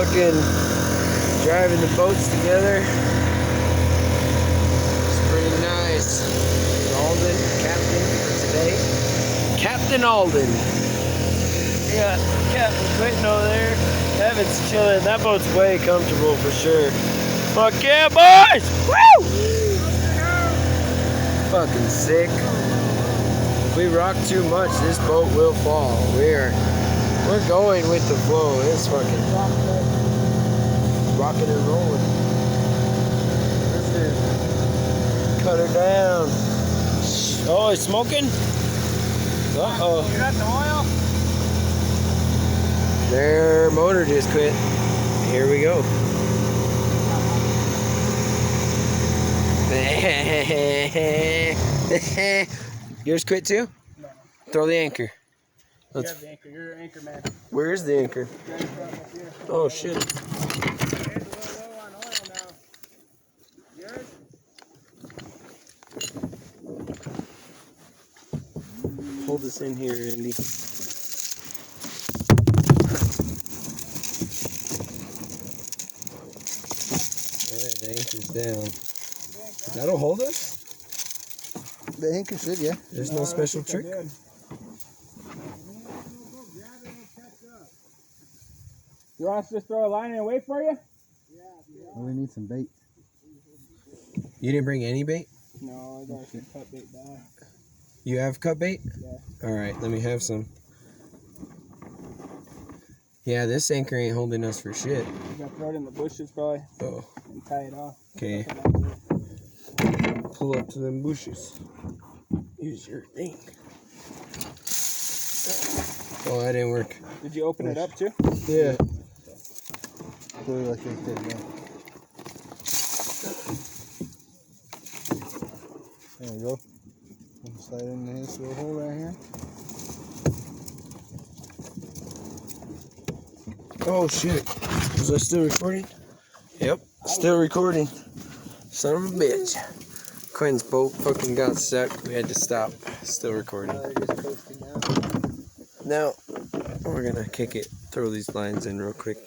fucking driving the boats together. It's pretty nice. Alden, captain for today. Captain Alden. Yeah, Captain's waiting over there. Evan's chilling. That boat's way comfortable for sure. Fuck yeah, boys! Woo! Fucking sick. If we rock too much, this boat will fall. We're going with the flow. It's fucking rocking and rolling. Let's do. Cut her down. Oh, it's smoking? Uh-oh. You got the oil? Their motor just quit. Here we go. Yours quit too? No. Throw the anchor. You have the anchor. You're an anchor man. Where's the anchor? Oh shit. Here's a little low on oil now. Yours? Hold this in here, Andy. Alright, the anchor's down. That'll hold us? The anchor should, yeah. There's no special trick? You want us to just throw a line in and wait for you? Oh, we need some bait. You didn't bring any bait? No, I got some cut bait back. You have cut bait? Yeah. Alright, let me have some. Yeah, this anchor ain't holding us for shit. You got to throw it in the bushes probably Oh, and tie it off. okay. Pull up to them bushes. Use your thing. Oh, that didn't work. Did you open it up too? Yeah. Put it like right there, yeah. There we go. Slide in this little hole right here. Oh shit. Was I still recording? Yep, still recording. Son of a bitch. Quinn's boat fucking got stuck. We had to stop. Still recording. Just coasting down. Now, we're gonna kick it, throw these lines in real quick.